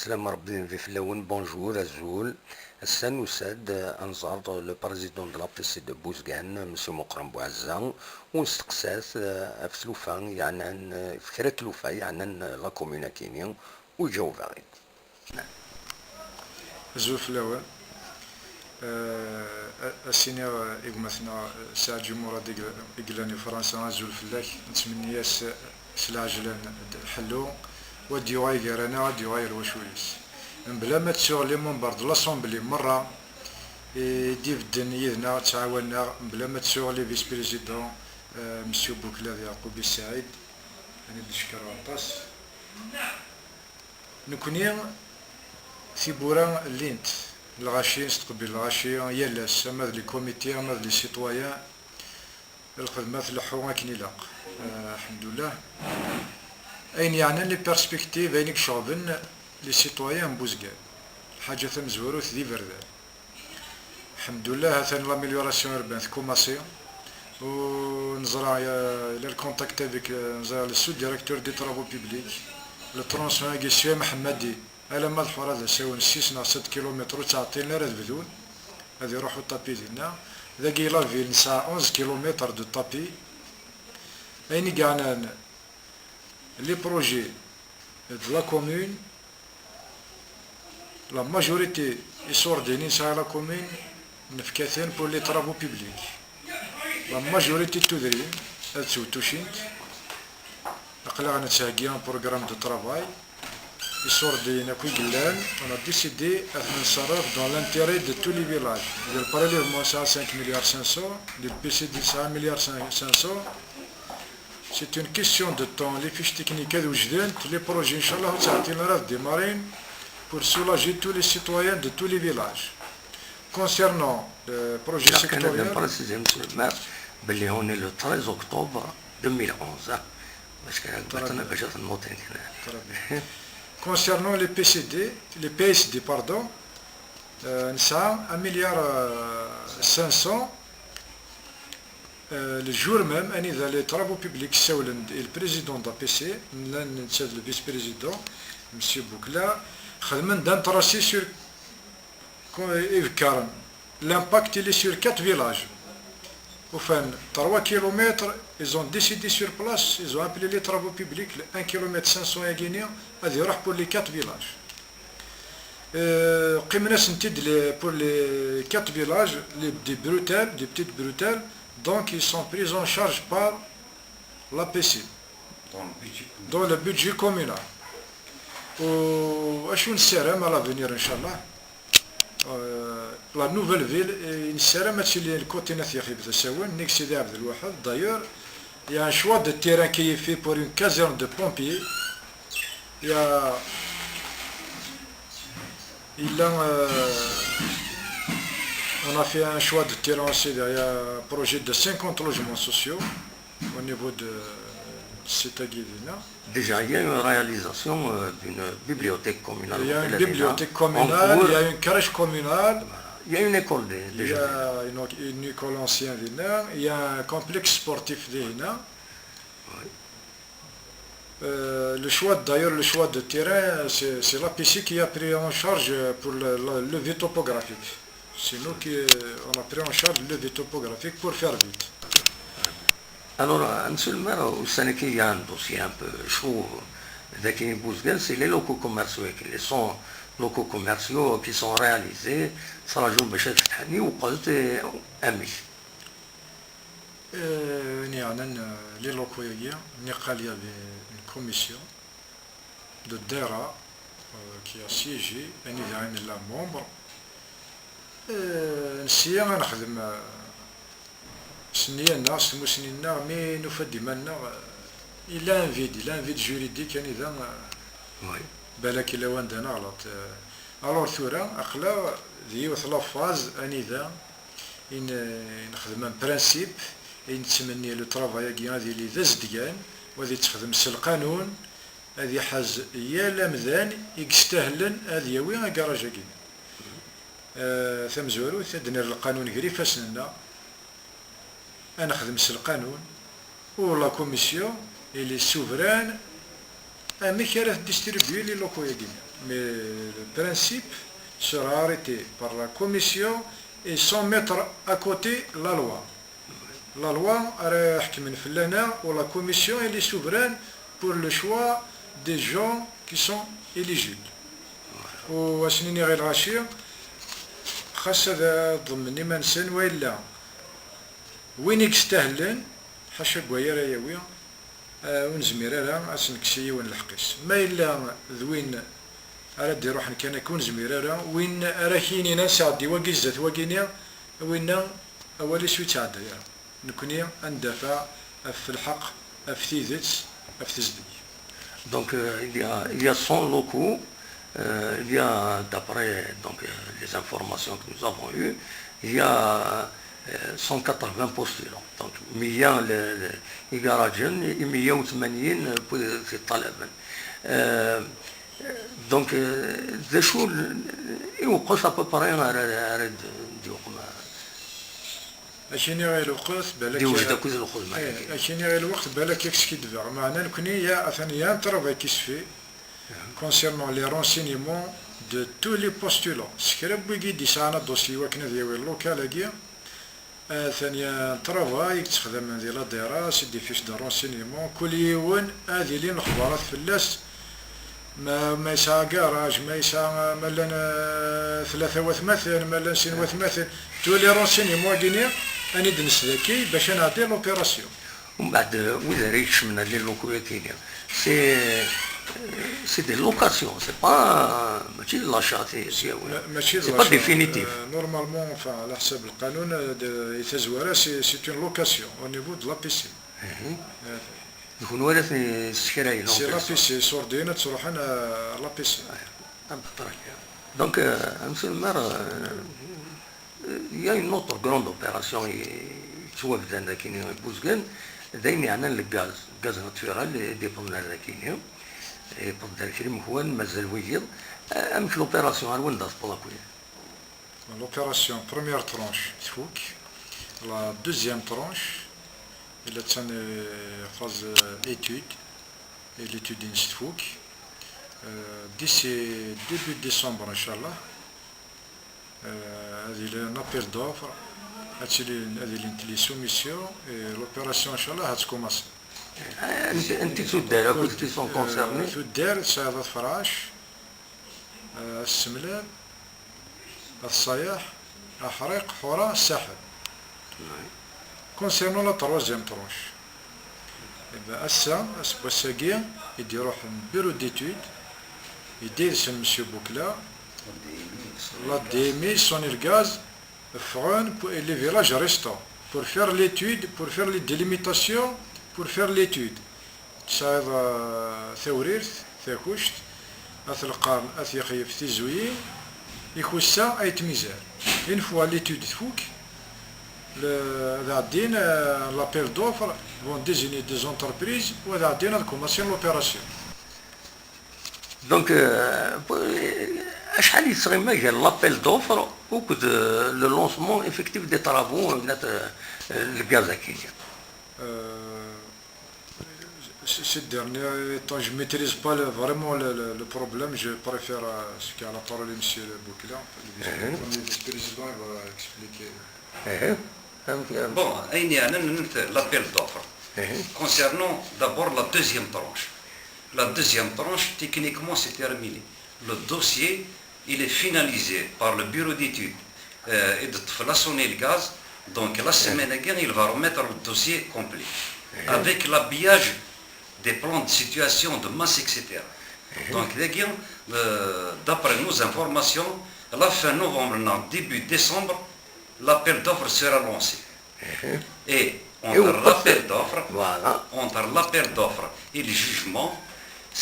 Salam Rabbi Viflaoun, bonjour Azoul. Hassan Oussad, Anzar, le président de la PC de Bouzgan, M. Mokram Bouazan, ونستقساس في تلوفا يعني في كرا تلوفا يعني لا كومونا كينيا وجاو باغي. زول في الأول السينيا إقمثنا ساعة جمهورة إقلاني فرنسا زول في الله نتمنى ياس سلاجلان حلو ودي غاير أنا ودي غاير وشويس بلا ما تشغل منبر د لاسومبلي مرة ديفدن يدنا تعاوننا بلا ما تشغل فيس بريزيدون مسيو بوكلا يعقوب السعيد أنا نشكر عطاس نكوني في بوران اللينت الغاشي نستقبل الغاشي يالاس أما لي كوميتي أما لي سيتوايان الخدمات الحومة كني لاق الحمد لله أين يعني لي بيرسبكتيف أينك شعبن لي سيتوايان بوزقان حاجة ثم زوروث دي فردان الحمد لله هثان لاميليوراسيون urbaine كوماسيون ونزرع إلى الكونتاكت افيك نزرع السو ديريكتور دي ترافو بيبليك لو ترونسفير كيسيا محمدي على ما الحوار هذا ساون 6 7 كيلومتر وتعطينا راه البذول هذا يروحوا الطابي ديالنا ذاكي لا فيل نساع 11 كيلومتر دو طابي أين كاع لي بروجي دو لا كومون لا ماجوريتي يصور دينين سا لا كومون نفكاثين بور لي ترافو بيبليك لا ماجوريتي تودرين هادسو توشينت أقلا غنتساقيان بروغرام دو ترافاي يصور دينا كوي قلان on a décidé de s'arrêter dans l'intérêt de tous les villages. Le prélèvement c'est à 5 milliards 500, le PCD c'est à 1 milliard 500. C'est une question de temps. Les fiches techniques les projets Inch'Allah démarrer pour soulager tous les citoyens de tous les villages. Concernant le projet sectoriel, on est le 13 octobre 2011. Concernant les PCD, les PSD, pardon, ça, 1 milliard 500. Le jour même, les travaux publics, le président de la PC, le vice-président, M. Boukla, ont tracé sur l'impact est sur 4 villages. Enfin, 3 km, ils ont décidé sur place, ils ont appelé les travaux publics, 1 km 500 à Guinée, pour les 4 villages. Pour les 4 villages, des petites brutales, donc ils sont pris en charge par l'APC, dans le budget communal. À l'avenir, Inch'Allah, la nouvelle ville, le côté d'ailleurs, il y a un choix de terrain qui est fait pour une caserne de pompiers. On a fait un choix de terrain aussi, il y a un projet de 50 logements sociaux au niveau de Cétaguidina. Déjà, il y a une réalisation d'une bibliothèque communale. Il y a une bibliothèque communale, il y a une crèche communale. Il y a une école déjà. Il y a une école ancienne, il y a un complexe sportif. Le choix de terrain, c'est l'APC qui a pris en charge pour le levé topographique. C'est nous qui on a pris en charge le levé topographique pour faire vite. Alors, monsieur le maire, il y a un dossier un peu chaud. C'est les locaux commerciaux locaux commerciaux qui sont réalisés. Ça la joue بشكل ثاني وقلت أمي. Les locaux il y a une commission de DERA qui a siégé, il y a un membre. نسيا غنخدم سنينا سمو سنينا مي نفدي مالنا إلا ان فيد جوريديك يعني ذا بالك إلا وندنا غلط ألور ثورا أقلا ذي وثلا فاز أني ذا نخدم ان برانسيب نتمني لو طرافاي كي هذه اللي ذا زديان وهذه تخدم القانون هذه حاز يا لمذان يستاهلن هذه يوي كراجا كينا ثم زورو ثدنا القانون قريب فاسنا انا خدم القانون ولا كوميسيون اللي سوفران امي كانت ديستريبيو لي لوكو يا mais le principe sera arrêté par la commission et sans mettre à côté la loi. La loi, la commission elle est souveraine pour le choix des gens qui sont éligibles. واسنيني غير الغاشية خاص هذا ضمني ما نسن وإلا وين يستاهلن حاشا قويا رايويا ونزمير راه اسنكسي وين الحقيس ما إلا ذوين أراد يروح كان يكون زمير راه وين راكيني ناس عدي وقيزة وقينيا وين أولي سوي تعدى نكوني اندفع في الحق في تيزت في تزدي. Donc il y a 100 locaux, il y a, d'après les informations que nous avons eues, il y a 180 postulants. Donc 100 لإيجاراجن 180 في الطلب. دونك ذا شو يوقف ابوبري راه ديوقم اشيني غير الوقت بالك ديوج داك الوقت معاك اشيني غير الوقت بالك ياكس كيدفع معنا نكوني يا اثنيا ترافاي كيسفي concernant les renseignements de tous les postulants. سكرب ويجي دي سانا دوسي وكنا ديال اللوكال كيا ثانيا ترافاي تخدم ديال لا دراسه دي فيش دو رونسينيمون كل يوم هذه اللي نخبرات في اللاس ما يسعى كراج ما يسعى مالنا ثلاثة وثمثل مالنا سين وثمثل تولي رونسينيمون دينيا اني دنس ذكي باش نعطي لوبيراسيون. ومن بعد وإذا ريتش من لي لوكو كاينين سي دي لوكاسيون سي با ماشي لاشات سي با ديفينيتيف نورمالمون على حسب القانون يتزوار سي اون لوكاسيون او نيفو دو لا بيسي يكون ورث السكراي سي لا بيسي سوردينا تروح انا لا بيسي. Donc, monsieur le maire, il y a une autre grande opération qui est Bouzguen, داين يعني الغاز ناتورال اللي ديبون على كينيا يبون الكريم هو مازال ويجيض امش لوبيراسيون وين داز بلاكوي. L'opération première tranche تفوك la deuxième tranche اللي تسنى فاز étude et l'étude نستفوك d'ici début décembre ان شاء الله هذه نابيل دوفر هذه لي سوميسيون لوبيراسيون ان شاء الله هتكوماس. انت تدار كنت سون كونسيرني تدار ساعات فراش السملان الصياح احريق حورا الساحل كونسيرنون لا تروازيام ترونش يبقى اسا بوساكيا يدي يروح بيرو ديتود يدير سن مسيو بوكلا لا ديمي سوني الغاز pour les villages restants, pour faire l'étude, pour faire les délimitations, pour faire l'étude. Ça va ثورير ثاكوشت أثلقان أثيقي في تزوين يخوسا أي تميزان. Une fois l'étude تفوك غادين l'appel d'offres vont désigner des entreprises وغادين commencer l'opération. Donc شحال يصغي مجال لابيل دوفر وكد لو لونسمون افكتيف دي طرافو نات الغاز كينيا. Ces derniers temps, je ne maîtrise pas vraiment le problème. Je préfère ce qu'a la parole M. Boukila, le vice-président, il va expliquer. Bon, il y a l'appel d'offres. Concernant d'abord la deuxième tranche. La deuxième tranche, techniquement, c'est terminé. Le dossier, il est finalisé par le bureau d'études et de façonner le gaz. Donc la semaine dernière, il va remettre le dossier complet. Avec l'habillage des plans de situation, de masse, etc. Donc d'après nos informations, à la fin novembre, début décembre, l'appel d'offres sera lancé. Et entre l'appel d'offres et le jugement,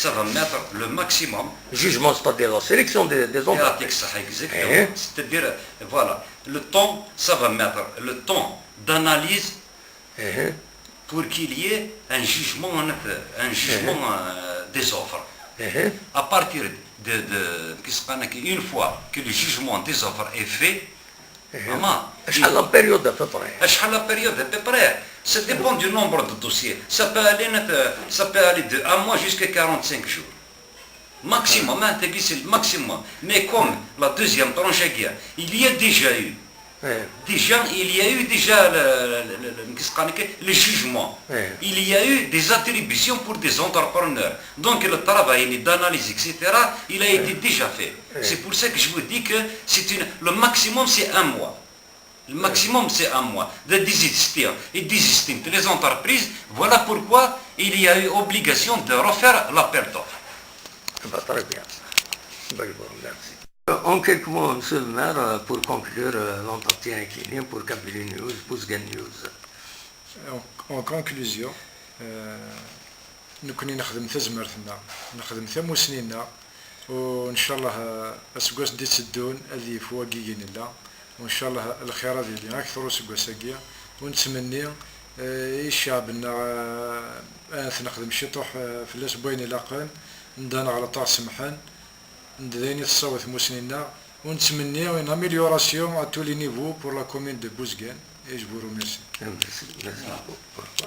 ça va mettre le maximum. Jugement, c'est-à-dire la sélection des entreprises. Exactement. C'est-à-dire, voilà, le temps, ça va mettre le temps d'analyse pour qu'il y ait un jugement des offres. À partir une fois que le jugement des offres est fait, شحال لا بيريود à peu près. شحال لا période à peu près. Ça dépend du nombre de dossiers. Ça peut aller de 1 mois jusqu'à 45 jours. Maximum, hein, c'est le maximum. Mais comme la deuxième tranche, il y a déjà eu. Il y a eu déjà le jugement. Il y a eu des attributions pour des entrepreneurs. Donc le travail d'analyse, etc., il a été déjà fait. C'est pour ça que je vous dis que le maximum, c'est 1 mois. Le maximum, c'est 1 mois de désister et désister les entreprises. Voilà pourquoi il y a eu obligation de refaire l'appel d'offres. Très bien. Merci. En quelques mots, monsieur le maire, pour conclure l'entretien avec pour Kabylie News, Bouzguene News. En conclusion, نكوني نخدم في زمرتنا نخدم في موسنينا وان شاء الله اسكواس دي تسدون اللي فواقيين الله وان شاء الله الخيرات اللي اكثر اسكواساكيا ونتمنى الشعبنا نخدم شي طوح في الاسبوعين اللي قام ندانا على طاع سمحان نداني تصوت موسنينا ونتمنى une amélioration à tous les niveaux pour la commune de Bouzguene et je vous remercie. Merci beaucoup.